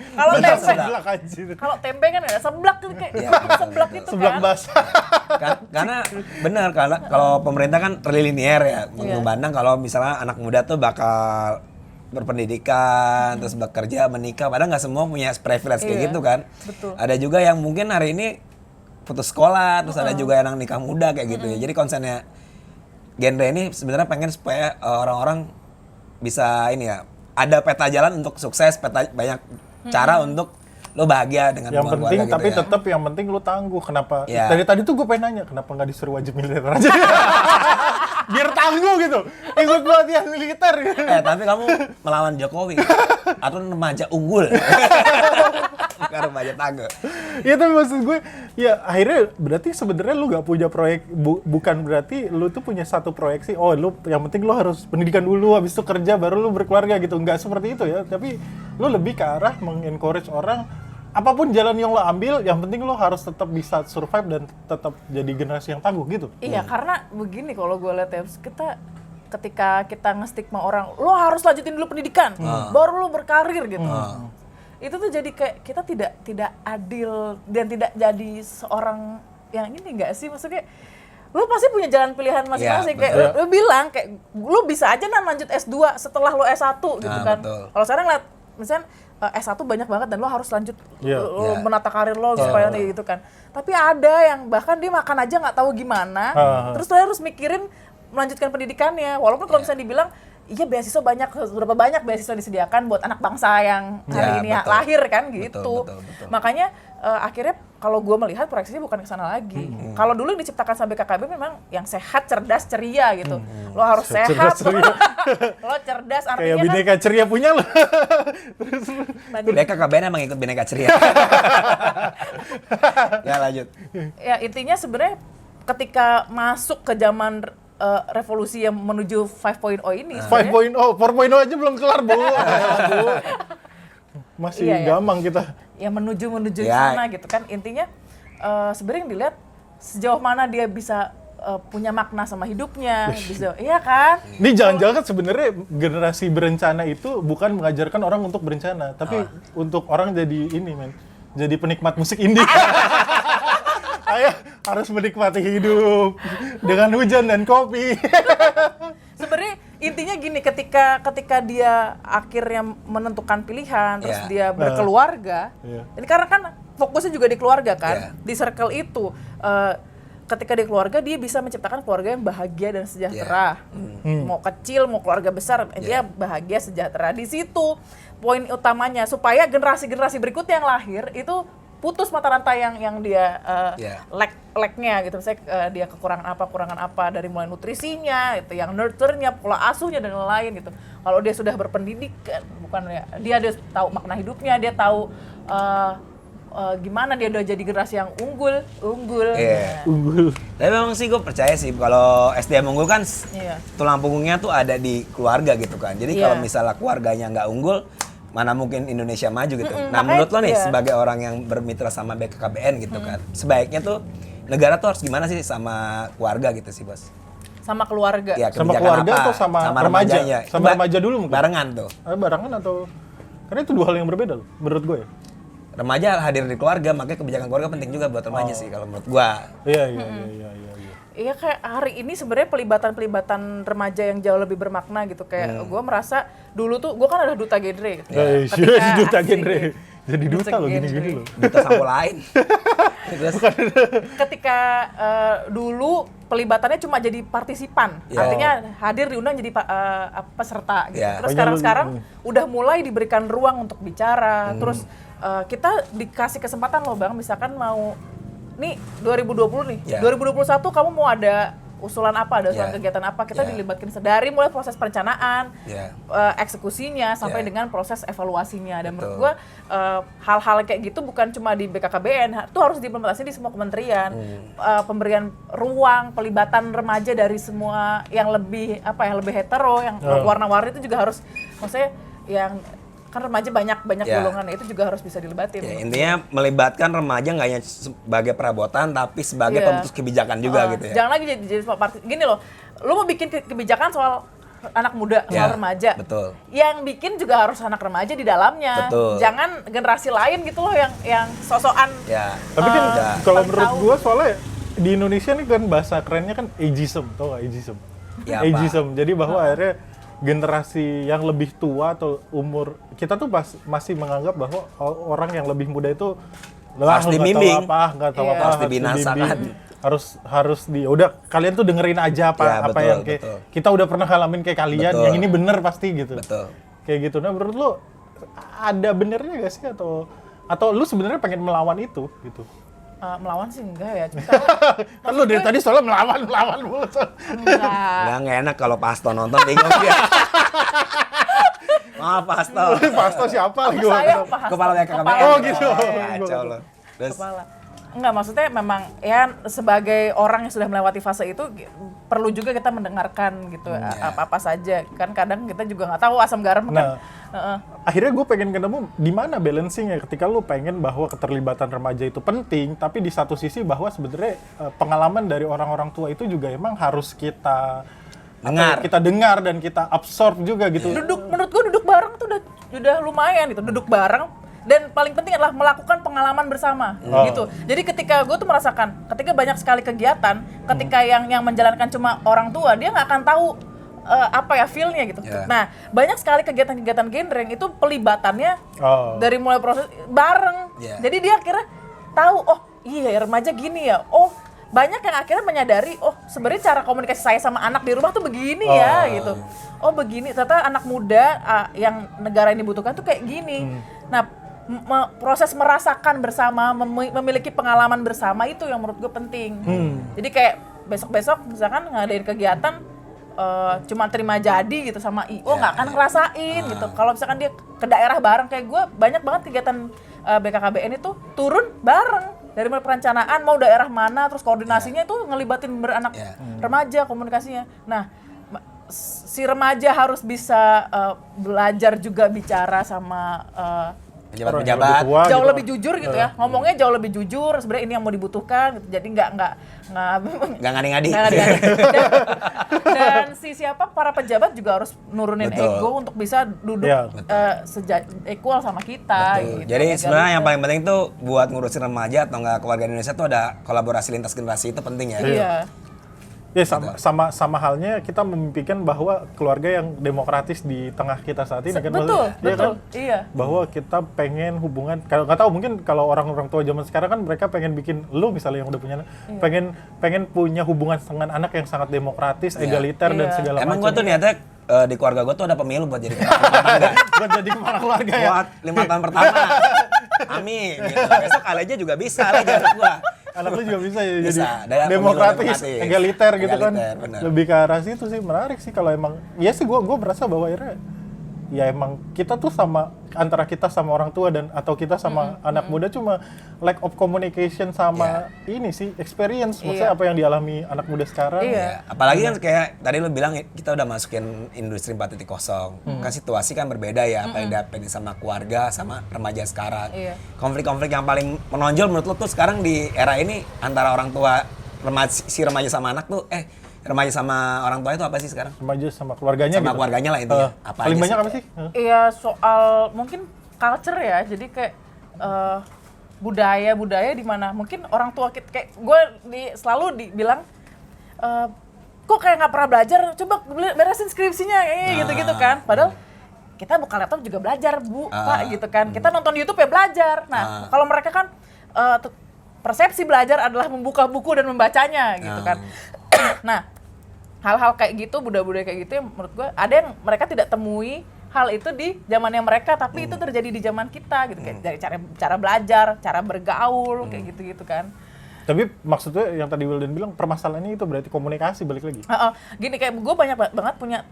Kalau tempe kan ada seblak gitu kayak seblak itu seblak kan. basah. Karena benar kalau pemerintah kan terlinier ya, memandang kalau misalnya anak muda tuh bakal berpendidikan, terus bekerja, menikah, padahal nggak semua punya privilege kayak gitu kan. Betul. Ada juga yang mungkin hari ini putus sekolah, terus ada juga yang nikah muda kayak gitu ya. Jadi konsennya genre ini sebenarnya pengen supaya orang-orang bisa ini ya, ada peta jalan untuk sukses, banyak cara untuk lo bahagia dengan yang penting gitu tapi ya. tetap yang penting lo tangguh. Kenapa? Dari tadi tuh gue pengen nanya, kenapa nggak disuruh wajib militer aja? Biar tangguh gitu, ikut pelatihan militer gitu. Tapi kamu melawan Jokowi atau remaja unggul. Bukan remaja tangguh. Ya tapi maksud gue, ya akhirnya berarti sebenarnya lu nggak punya proyek, bukan berarti lu tuh punya satu proyeksi, lu yang penting lu harus pendidikan dulu, habis itu kerja baru lu berkeluarga gitu. Nggak seperti itu ya, tapi lu lebih ke arah mengencourage orang, apapun jalan yang lo ambil, yang penting lo harus tetap bisa survive dan tetap jadi generasi yang tangguh gitu. Iya, karena begini kalau gue lihat ya, ketika kita ngestigma orang, lo harus lanjutin dulu pendidikan, baru lo berkarir gitu. Itu tuh jadi kayak kita tidak adil dan tidak jadi seorang yang ini nggak sih, maksudnya lo pasti punya jalan pilihan masing-masing. Kayak lo bilang kayak lo bisa aja lanjut S2 setelah lo S1 gitu kan. Kalau sekarang lihat misalnya S1 banyak banget dan lo harus lanjut lo menata karir lo supaya nanti gitu kan. Tapi ada yang bahkan dia makan aja nggak tahu gimana, terus dia harus mikirin melanjutkan pendidikannya. Walaupun kalau misalnya dibilang iya beasiswa banyak, berapa banyak beasiswa disediakan buat anak bangsa yang hari ini lahir kan gitu. Betul. Makanya akhirnya kalau gue melihat proyeksinya bukan ke sana lagi. Kalau dulu yang diciptakan sama BKKB memang yang sehat, cerdas, ceria gitu. Lo harus sehat, lo cerdas, artinya kayak Bhinneka Ceria punya lo. BKKBN emang ikut Bhinneka Ceria. Ya lanjut. Ya intinya sebenarnya ketika masuk ke zaman revolusi yang menuju 5.0 ini 5.0, 4.0 aja belum kelar, Bu. Masih gampang kita. Ya menuju sana gitu kan. Intinya sebenarnya yang dilihat sejauh mana dia bisa punya makna sama hidupnya, bisa, iya kan? Ini jangan-jangan sebenarnya generasi berencana itu bukan mengajarkan orang untuk berencana, tapi untuk orang jadi jadi penikmat musik indie. Ayo, harus menikmati hidup dengan hujan dan kopi. Sebenarnya intinya gini, ketika dia akhirnya menentukan pilihan, terus Yeah. dia berkeluarga, ini karena kan fokusnya juga di keluarga kan, di circle itu. Ketika di keluarga dia bisa menciptakan keluarga yang bahagia dan sejahtera. Mau kecil, mau keluarga besar, dia bahagia sejahtera. Di situ poin utamanya supaya generasi-generasi berikutnya yang lahir itu putus mata rantai yang dia lack-nya gitu. Misalnya dia kekurangan apa dari mulai nutrisinya, itu yang nurture-nya, pola asuhnya dan lain-lain gitu. Kalau dia sudah berpendidikan, bukan ya, dia tahu makna hidupnya, dia tahu gimana dia udah jadi generasi yang unggul. Unggul. Tapi memang sih gue percaya sih kalau SDM unggul kan tulang punggungnya tuh ada di keluarga gitu kan. Jadi kalau misalnya keluarganya nggak unggul, mana mungkin Indonesia maju gitu. Nah menurut lo nih sebagai orang yang bermitra sama BKKBN gitu kan, sebaiknya tuh negara tuh harus gimana sih sama keluarga gitu sih bos? Sama keluarga. Ya, Sama keluarga apa? atau sama remaja? remajanya. Sama remaja dulu mungkin. Barengan tuh. Barengan atau karena itu dua hal yang berbeda loh menurut gue ya. Remaja hadir di keluarga, makanya kebijakan keluarga penting juga buat remaja sih kalau menurut gua. Iya. Iya kayak hari ini sebenarnya pelibatan remaja yang jauh lebih bermakna gitu. Kayak gue merasa dulu tuh gue kan ada duta genre gitu. Duta genre. Jadi duta loh gini-gini loh. Duta sampo lain. Terus ketika dulu pelibatannya cuma jadi partisipan, artinya hadir diundang jadi peserta gitu. Terus sekarang udah mulai diberikan ruang untuk bicara. Terus kita dikasih kesempatan loh Bang, misalkan mau nih 2020 nih, 2021 kamu mau ada usulan apa, ada usulan kegiatan apa, kita dilibatkan dari mulai proses perencanaan, eksekusinya sampai dengan proses evaluasinya. Dan menurut gua hal-hal kayak gitu bukan cuma di BKKBN, itu harus diimplementasi di semua kementerian. Pemberian ruang pelibatan remaja dari semua yang lebih lebih hetero, yang warna-warni itu juga harus, maksudnya yang kan remaja banyak golongan, itu juga harus bisa dilibatin. Intinya melibatkan remaja nggak hanya sebagai perabotan tapi sebagai pemutus kebijakan juga gitu ya. Jangan lagi jadi partai. Gini loh, lu mau bikin kebijakan soal anak muda, soal remaja. Betul. Yang bikin juga harus anak remaja di dalamnya. Betul. Jangan generasi lain gitu loh yang sosokan. Tapi kan kalau menurut gua soalnya di Indonesia nih kan bahasa kerennya kan ageism, tau gak ageism? Ageism. Jadi bahwa akhirnya generasi yang lebih tua atau umur kita tuh masih menganggap bahwa orang yang lebih muda itu harus dibimbing, nggak tahu apa, harus dibinasakan, harus udah kalian tuh dengerin aja apa yang kayak kita udah pernah ngalamin kayak kalian, yang ini bener pasti gitu. Kayak gitu. Nah menurut lu ada benernya gak sih atau lu sebenarnya pengen melawan itu gitu? Melawan sih enggak ya. Kan lu dari tadi soalnya melawan mulu. Nggak enak kalau Pasto nonton bingung dia. Maaf Pasto. Pasto siapa lagi? Kepala BKKBN. Oh gitu. Kacau loh. Kepala. Enggak, maksudnya memang ya sebagai orang yang sudah melewati fase itu perlu juga kita mendengarkan gitu apa-apa saja. Kan kadang kita juga nggak tahu asam garam kan. Akhirnya gue pengen ketemu di mana balancingnya ketika lu pengen bahwa keterlibatan remaja itu penting, tapi di satu sisi bahwa sebenarnya pengalaman dari orang-orang tua itu juga emang harus kita dengar dan kita absorb juga gitu. Menurut gue duduk bareng tuh udah lumayan gitu, duduk bareng. Dan paling penting adalah melakukan pengalaman bersama gitu. Jadi ketika gue tuh merasakan, ketika banyak sekali kegiatan, ketika yang menjalankan cuma orang tua, dia nggak akan tahu feel-nya gitu. Nah, banyak sekali kegiatan-kegiatan genreng itu pelibatannya dari mulai proses bareng. Jadi dia akhirnya tahu, oh iya remaja gini ya. Oh banyak yang akhirnya menyadari, oh sebenarnya cara komunikasi saya sama anak di rumah tuh begini ya gitu. Oh begini, ternyata anak muda yang negara ini butuhkan tuh kayak gini. Nah, proses merasakan bersama, memiliki pengalaman bersama itu yang menurut gue penting. Jadi kayak besok-besok misalkan ngadain kegiatan cuma terima jadi gitu sama IO nggak akan ngerasain gitu. Kalau misalkan dia ke daerah bareng kayak gue, banyak banget kegiatan BKKBN itu turun bareng dari mulai perencanaan mau daerah mana, terus koordinasinya itu ngelibatin beranak remaja, komunikasinya. Nah si remaja harus bisa belajar juga bicara sama pejabat-pejabat jauh lebih jujur gitu ya, ngomongnya jauh lebih jujur, sebenarnya ini yang mau dibutuhkan gitu. Jadi nggak ngadi-ngadi. Dan para pejabat juga harus nurunin ego untuk bisa duduk equal sama kita gitu. Jadi sebenarnya yang paling penting tuh buat ngurusin remaja atau enggak keluarga Indonesia tuh ada kolaborasi lintas generasi, itu penting ya. Ya sama halnya kita memimpikan bahwa keluarga yang demokratis di tengah kita saat ini kan. Betul, Iya kan? Iya. Bahwa kita pengen hubungan, kalau nggak tahu mungkin kalau orang tua zaman sekarang kan mereka pengen bikin, lu misalnya yang udah punya anak, pengen punya hubungan dengan anak yang sangat demokratis, egaliter dan segala macam. Emang gue tuh niatnya di keluarga gue tuh ada pemilu buat jadi kepala buat jadi kepala keluarga ya. buat 5 tahun pertama. Amin gitu. Besok kali aja juga bisa lah jadi gue. Anak lu juga bisa ya Bisa, jadi demokratis, egaliter gitu kan. Bener. Lebih ke arah situ sih, menarik sih kalau emang. Iya sih gua merasa bahwa akhirnya ya emang kita tuh sama, antara kita sama orang tua dan atau kita sama anak muda cuma lack of communication sama ini sih experience, maksudnya apa yang dialami anak muda sekarang. Iya. Apalagi kan kayak tadi lu bilang kita udah masukin industri 4.0. Kan situasi kan berbeda ya, apa yang dihadapin sama keluarga sama remaja sekarang. Konflik-konflik yang paling menonjol menurut lu tuh sekarang di era ini antara orang tua remaja sama anak tuh remaja sama orang tua itu apa sih sekarang? Remaja sama keluarganya sama gitu. Keluarganya lah intinya. Apa paling aja banyak apa sih? Iya, soal mungkin culture ya. Jadi kayak budaya di mana mungkin orang tua kita, kayak gue selalu dibilang kok kayak nggak pernah belajar, coba beresin skripsinya gitu-gitu kan. Padahal kita buka laptop juga belajar, Bu, Pak gitu kan. Kita nonton YouTube ya belajar. Nah, kalau mereka kan persepsi belajar adalah membuka buku dan membacanya gitu kan. Nah, hal-hal kayak gitu, budaya-budaya kayak gitu yang menurut gue ada yang mereka tidak temui hal itu di zamannya mereka, tapi itu terjadi di zaman kita gitu, kayak dari cara belajar, cara bergaul kayak gitu-gitu kan. Tapi maksudnya yang tadi Wildan bilang permasalahannya itu berarti komunikasi balik lagi. Gini, kayak gue banyak banget punya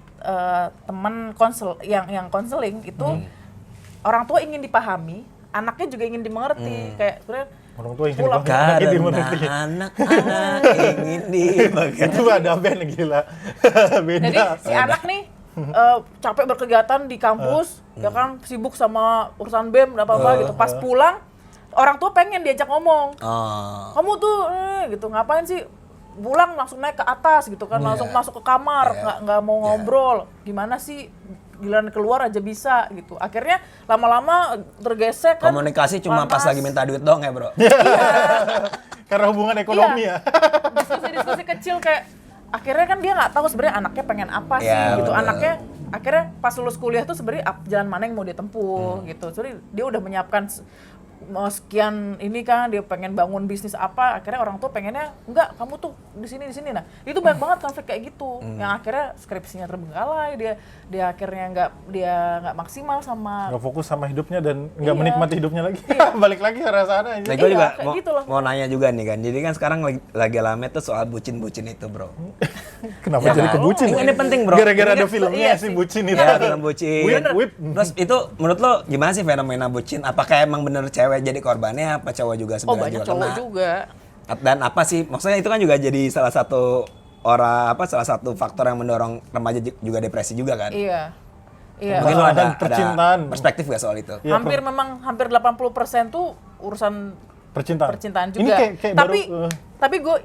teman yang konseling itu orang tua ingin dipahami, anaknya juga ingin dimengerti, kayak sebenarnya orang tua ingin dimengerti. Anak-anak ingin dimengerti. Itu ada band gila. Beda. Jadi si anak nih capek berkegiatan di kampus, ya kan sibuk sama urusan BEM apa gitu. Pas pulang, orang tua pengen diajak ngomong. Kamu tuh gitu ngapain sih? Pulang langsung naik ke atas gitu kan, langsung masuk ke kamar, nggak mau ngobrol. Gimana sih? Giliran keluar aja bisa gitu. Akhirnya lama-lama tergesek kan. Komunikasi cuma pas lagi minta duit doang ya, Bro. Karena hubungan ekonomi ya. Diskusi-diskusi kecil kayak akhirnya kan dia nggak tahu sebenarnya anaknya pengen apa sih gitu. Betul. Anaknya akhirnya pas lulus kuliah tuh sebenarnya jalan mana yang mau dia tempuh gitu. Jadi dia udah menyiapkan sekian ini kan, dia pengen bangun bisnis apa, akhirnya orang tua pengennya enggak, kamu tuh di sini. Nah, itu banyak banget konflik kayak gitu. Yang akhirnya skripsinya terbengkalai, dia akhirnya nggak maksimal sama, nggak fokus sama hidupnya dan nggak menikmati hidupnya lagi. Balik lagi ke sana aja. Nah, gue juga gitu mau nanya juga nih kan. Jadi kan sekarang lagi lame tuh soal bucin-bucin itu, Bro. Kenapa jadi ke bucin? Ini penting, Bro. Gara-gara ada filmnya si bucin itu. Ya, film bucin. Whip. Terus itu menurut lo gimana sih fenomena bucin? Apakah emang bener cewek jadi korbannya, apa cowok juga sebenarnya banyak juga cowok kena? juga. Dan apa sih? Maksudnya itu kan juga jadi salah satu faktor yang mendorong remaja juga depresi juga kan? Iya. Mungkin lo ada percintaan. perspektif gak soal itu? Ya, Hampir 80% tuh urusan percintaan juga. Ini kayak tapi gue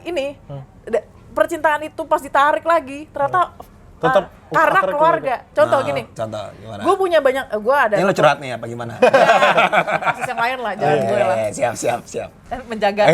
percintaan itu pas ditarik lagi ternyata tetap karena keluarga. Contoh gini. Contoh gimana? Gue punya banyak, gue ada. Ini lo curhat nih apa gimana? Kasus yang lain lah, jangan gue lah. Siap. Menjaga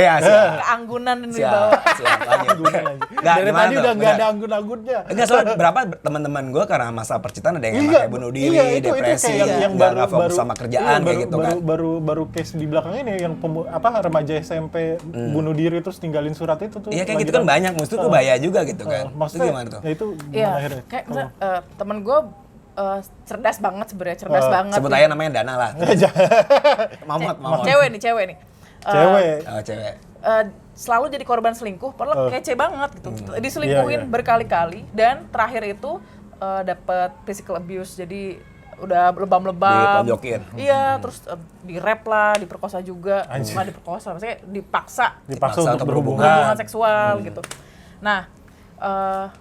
keanggunan di bawah. Siap. Lanjut. Dari tadi udah nggak ada anggun-anggunnya. Enggak, soalnya berapa teman-teman gue karena masa percintaan ada yang kayak bunuh diri, depresi, yang nggak fokus sama kerjaan kayak gitu kan. Baru case di belakang ini yang remaja SMP bunuh diri terus tinggalin surat itu tuh. Iya kayak gitu kan banyak, mesti tuh bahaya juga gitu kan. Maksudnya gimana tuh? Ya itu Iya, akhirnya. kayak temen gue cerdas banget sebenarnya, banget. Sebut aja namanya Dana lah. Mamot. Cewek nih. Cewek. Cewek. Selalu jadi korban selingkuh, padahal kece banget gitu. Diselingkuhin berkali-kali dan terakhir itu dapat physical abuse, jadi udah lebam-lebam. Ditonjokin. Iya, terus di-rap lah, diperkosa juga. Cuma diperkosa, maksudnya dipaksa untuk berhubungan seksual gitu. Nah,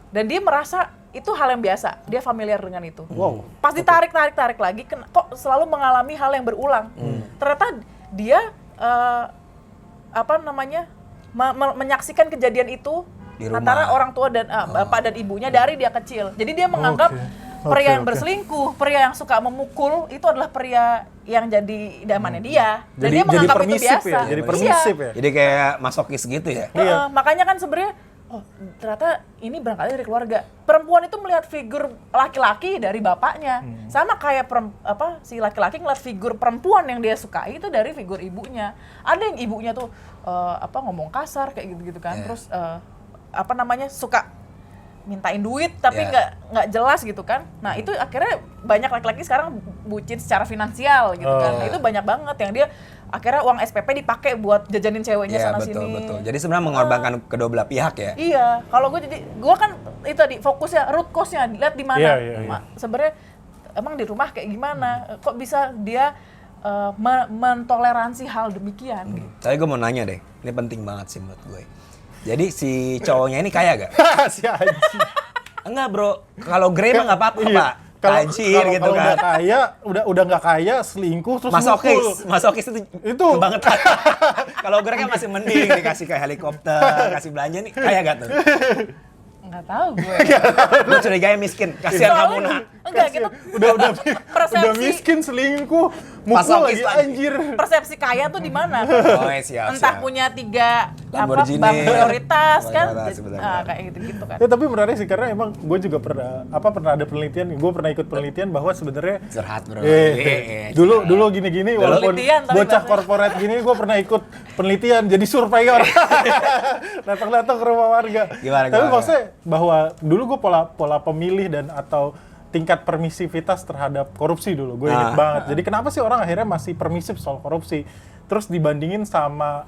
dan dia merasa itu hal yang biasa, dia familiar dengan itu. Wow. Pas ditarik lagi, kok selalu mengalami hal yang berulang. Ternyata dia menyaksikan kejadian itu di rumah antara orang tua dan bapak dan ibunya dari dia kecil. Jadi dia menganggap pria yang berselingkuh, pria yang suka memukul itu adalah pria yang jadi idamannya dia. Dan dia menganggap itu biasa. Jadi permisif ya. Jadi kayak masokis gitu ya. Makanya kan sebenarnya oh ternyata ini berangkat dari keluarga. Perempuan itu melihat figur laki-laki dari bapaknya, sama kayak si laki-laki ngeliat figur perempuan yang dia sukai itu dari figur ibunya. Ada yang ibunya tuh ngomong kasar kayak gitu-gitu kan, terus suka mintain duit tapi nggak jelas gitu kan. Nah itu akhirnya banyak laki-laki sekarang bucin secara finansial gitu kan. Nah itu banyak banget yang dia akhirnya uang SPP dipakai buat jajanin ceweknya sana sini. Betul. Jadi sebenarnya mengorbankan kedua belah pihak ya. Iya, kalau gue kan itu tadi fokusnya root cause-nya lihat di mana. Iya. Sebenarnya emang di rumah kayak gimana? Kok bisa dia mentoleransi hal demikian? Gitu. Tapi gue mau nanya deh, ini penting banget sih menurut gue. Jadi si cowoknya ini kaya gak? Si anjing. Enggak bro, kalau Grey mah nggak apa-apa pak. Tajir gitu kalau kan. udah kaya, udah nggak kaya, selingkuh terus Masokis itu kebangetan. Kalau Grey kan masih mending dikasih kayak helikopter, kasih belanja nih, kaya gak tuh? Nggak tahu gue. Gue curiganya miskin, kasihan kamu nak. Enggak gitu. Udah miskin, selingkuh, mukul lagi anjir. Persepsi kaya tuh di mana? Oh siap. Entah punya 3 Lamborghini. bank prioritas kan? Benar. Kayak gitu-gitu kan. Ya tapi menarik sih karena emang gue juga pernah ada penelitian, gue pernah ikut penelitian bahwa sebenarnya Curhat bro. dulu gini-gini walaupun bocah korporat gini gue pernah ikut penelitian jadi surveyor. Datang-datang ke rumah warga. Tapi maksudnya bahwa dulu gue pola pemilih dan atau tingkat permisivitas terhadap korupsi dulu, gue inget banget. Jadi kenapa sih orang akhirnya masih permisif soal korupsi? Terus dibandingin sama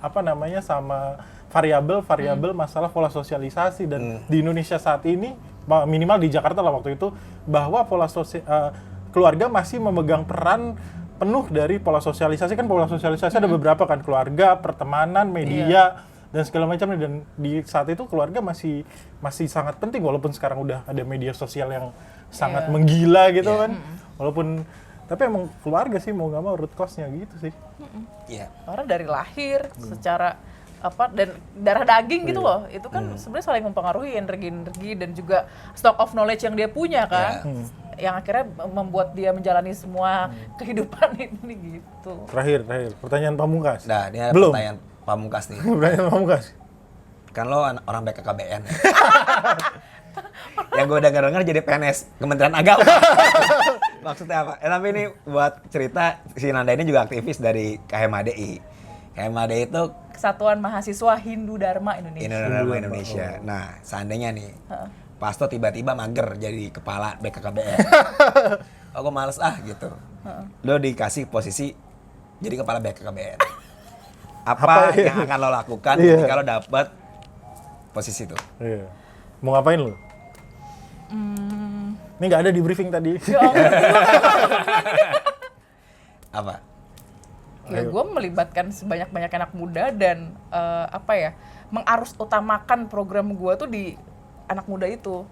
sama variabel masalah pola sosialisasi dan di Indonesia saat ini minimal di Jakarta lah waktu itu bahwa keluarga masih memegang peran penuh dari pola sosialisasi. Kan pola sosialisasi ada beberapa kan, keluarga, pertemanan, media dan segala macam, dan di saat itu keluarga masih sangat penting walaupun sekarang udah ada media sosial yang sangat menggila gitu kan. Walaupun tapi emang keluarga sih mau nggak mau root cause-nya gitu sih. Orang dari lahir secara dan darah daging gitu loh. Itu kan sebenarnya saling mempengaruhi energi dan juga stock of knowledge yang dia punya kan. Yang akhirnya membuat dia menjalani semua kehidupan ini gitu. Terakhir pertanyaan pamungkas. Nah, ini ada Belum. pertanyaan pamungkas nih. Pertanyaan pamungkas. Kan lo orang BKKBN ya? Yang gue denger jadi PNS Kementerian Agama. Maksudnya apa? Tapi ini buat cerita, si Nanda ini juga aktivis dari KMADI. KMADI itu Kesatuan Mahasiswa Hindu Dharma Indonesia. Nah, seandainya nih, Pasto tiba-tiba mager jadi kepala BKKBN. Oh, gue males gitu. Lo dikasih posisi jadi kepala BKKBN. Apa yang akan lo lakukan ketika lo dapet posisi itu? Mau ngapain lo? Ini nggak ada di briefing tadi. Apa? Ya gue melibatkan sebanyak-banyak anak muda dan mengarus utamakan program gue tuh di anak muda itu.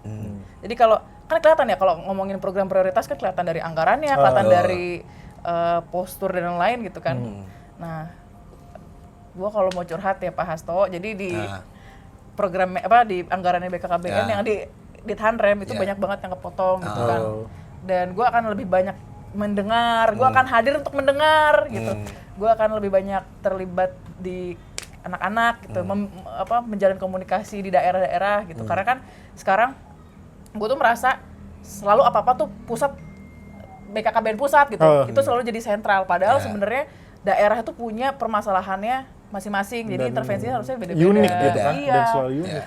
Jadi kalau kan kelihatan ya kalau ngomongin program prioritas kan kelihatan dari anggarannya, kelihatan dari postur dan lain-lain gitu kan. Nah, gue kalau mau curhat ya Pak Hasto, jadi di program di anggarannya BKKBN yang di Dithanrem itu banyak banget yang kepotong gitu kan. Dan gue akan lebih banyak mendengar, gue akan hadir untuk mendengar gitu. Gue akan lebih banyak terlibat di anak-anak gitu, menjalin komunikasi di daerah-daerah gitu. Karena kan sekarang gue tuh merasa selalu apa-apa tuh pusat BKKBN pusat gitu. Itu selalu jadi sentral, padahal sebenarnya daerah itu punya permasalahannya masing-masing, jadi intervensinya harusnya beda-beda. Unik gitu kan, iya. dan selalu unik.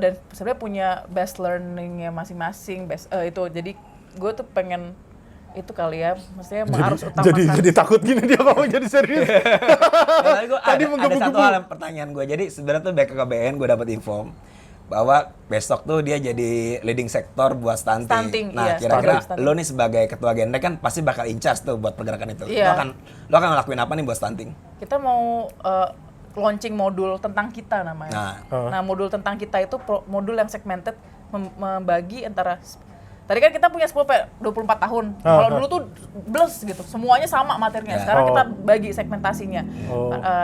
Dan sebenarnya punya best learning-nya masing-masing, itu. Jadi gue tuh pengen itu kali ya, maksudnya mengarus utamakan. Jadi takut gini dia ngomong jadi serius. Tadi ada satu hal yang pertanyaan gue, jadi sebenarnya tuh BKKBN gue dapat info bahwa besok tuh dia jadi leading sektor buat stunting. Nah, kira-kira lo nih sebagai ketua Genrek kan pasti bakal in charge tuh buat pergerakan itu. Lo akan ngelakuin apa nih buat stunting? Kita mau launching modul tentang kita namanya. Nah, modul tentang kita itu modul yang segmented, membagi antara tadi kan kita punya 10-24 tahun. Kalau dulu tuh bles gitu. Semuanya sama materinya. Sekarang kita bagi segmentasinya.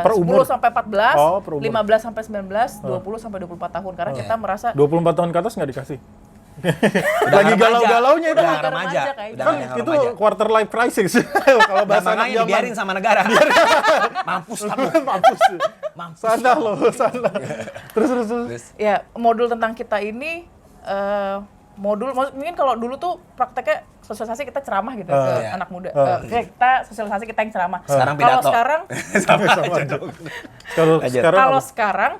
10 sampai 14, 15 sampai 19, 20 sampai 24 tahun. Karena kita merasa 24 tahun ke atas nggak dikasih? Lagi galau-galaunya itu. Udah Remaja remaja. kayaknya. Udah Kan yang itu remaja. quarter life crisis. Kalau Dan bahasa anak makanya zaman. dibiarin sama negara. Mampus kamu. Mampus. Mampus. Sana loh, sana. Terus. Ya, modul tentang kita ini mungkin kalau dulu tuh prakteknya sosialisasi kita ceramah gitu ke Iya. anak muda. Kita sosialisasi kita yang ceramah. Sekarang Kalau pidato. sekarang Sama aja dong. Lanjut. kalau apa? sekarang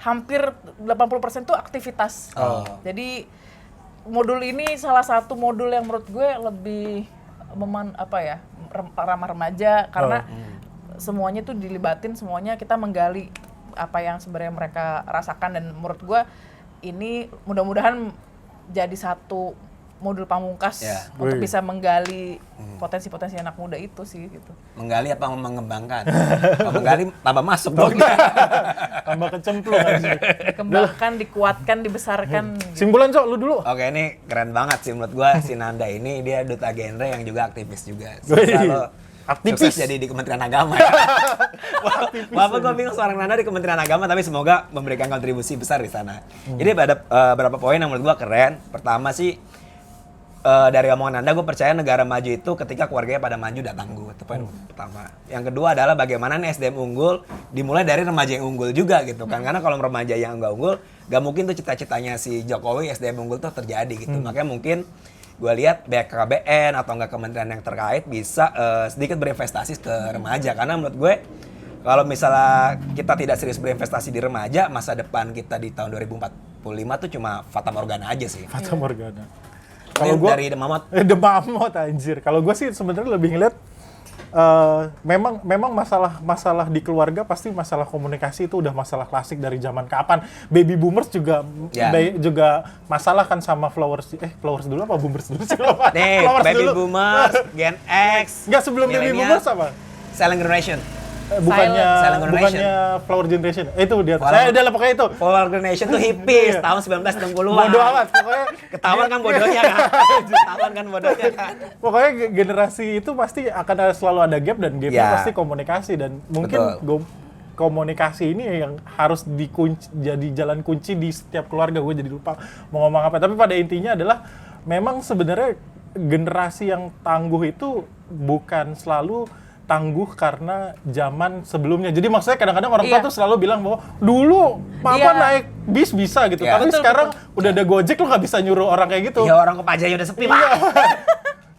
hampir 80% tuh aktivitas. Jadi modul ini salah satu modul yang menurut gue lebih ramah remaja karena semuanya tuh dilibatin, semuanya kita menggali apa yang sebenarnya mereka rasakan, dan menurut gue ini mudah-mudahan jadi satu modul pamungkas untuk bisa menggali potensi-potensi anak muda itu sih gitu. Menggali apa mengembangkan? Kalau menggali tambah masuk dong. Tambah kecemplung aja. Dikembangkan, dikuatkan, dibesarkan. Simpulan Cok, lu dulu. Oke, ini keren banget sih menurut gua si Nanda ini, dia duta genre yang juga aktivis juga. Wih, Kalau aktivis. sukses jadi di Kementerian Agama. Walaupun gua bingung seorang Nanda di Kementerian Agama, tapi semoga memberikan kontribusi besar di sana. Jadi ada beberapa poin yang menurut gua keren. Pertama sih dari omongan Anda, gue percaya negara maju itu ketika keluarganya pada maju udah tangguh. Itu poin pertama. Yang kedua adalah bagaimana nih SDM unggul dimulai dari remaja yang unggul juga gitu kan. Karena kalau remaja yang nggak unggul, nggak mungkin tuh cita-citanya si Jokowi SDM unggul tuh terjadi gitu. Makanya mungkin gue lihat BKKBN atau enggak kementerian yang terkait bisa sedikit berinvestasi ke remaja. Karena menurut gue kalau misalnya kita tidak serius berinvestasi di remaja, masa depan kita di tahun 2045 tuh cuma fata morgana aja sih. Fata Morgana. Kalau Kalau gua dari Demamot, Demamot anjir. Kalau gue sih sebenarnya lebih ngeliat memang masalah di keluarga pasti masalah komunikasi itu udah masalah klasik dari zaman kapan. Baby boomers juga juga masalah kan sama flowers dulu apa boomers dulu sih? nih Flowers baby dulu. boomers, Gen X, Enggak, sebelum baby millennial, boomers apa? silent generation. Bukannya Silent generation. flower generation. Itu dia. Flower- Saya udah lah pokoknya itu. Flower generation tuh hippies Iya. tahun 1960-an. Bodoh amat pokoknya. Ketahuan kan bodohnya kan? Ketahuan kan bodohnya kan? Pokoknya generasi itu pasti akan selalu ada gap, dan gapnya Ya. pasti komunikasi, dan mungkin komunikasi ini yang harus jadi jalan kunci di setiap keluarga. Gue jadi lupa mau ngomong apa, tapi pada intinya adalah memang sebenarnya generasi yang tangguh itu bukan selalu tangguh karena zaman sebelumnya. Jadi maksudnya kadang-kadang orang tua tuh selalu bilang bahwa dulu papa naik bis bisa gitu, tapi sekarang udah ada Gojek, lo nggak bisa nyuruh orang kayak gitu. Iya, orang Kopajaya udah sepi, Pak.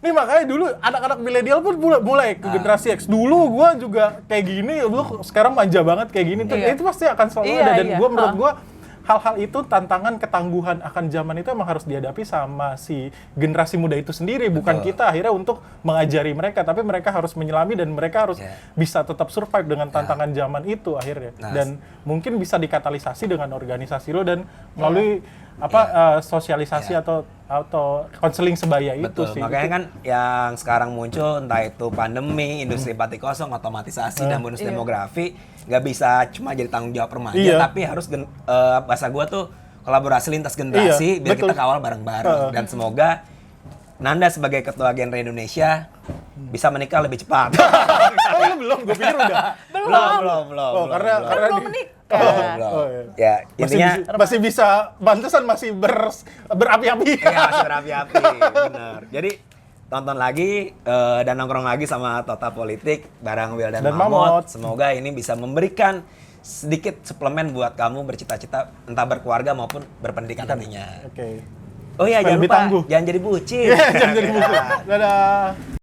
Nih makanya dulu anak-anak milenial pun mulai ke generasi X. Dulu gua juga kayak gini, lu sekarang manja banget kayak gini tuh. Itu pasti akan selalu ada, dan gua menurut gua hal-hal itu, tantangan ketangguhan akan zaman itu emang harus dihadapi sama si generasi muda itu sendiri. Bukan kita akhirnya untuk mengajari mereka, tapi mereka harus menyelami dan mereka harus bisa tetap survive dengan tantangan zaman itu akhirnya. Dan mungkin bisa dikatalisasi dengan organisasi lo dan melalui sosialisasi atau konseling sebaya itu sih. Makanya kan yang sekarang muncul entah itu pandemi, industri 4.0, otomatisasi dan bonus demografi nggak bisa cuma jadi tanggung jawab remaja, tapi harus bahasa gua tuh kolaborasi lintas generasi biar kita kawal bareng-bareng. Dan semoga Nanda sebagai ketua genre Indonesia bisa menikah lebih cepat. Oh, belum, gue pikir udah. Belum. Oh, karena belum menikah. Ya, intinya masih bisa pantesan masih berapi-api. iya, masih berapi-api, benar. Jadi tonton lagi dan nongkrong lagi sama Tota Politik bareng Will dan Mamot. Semoga ini bisa memberikan sedikit suplemen buat kamu bercita-cita entah berkeluarga maupun berpendidikan nantinya. Oke. Oh iya, Supaya jangan lebih lupa tangguh. jangan jadi bucin. Jangan jadi buku. Dadah.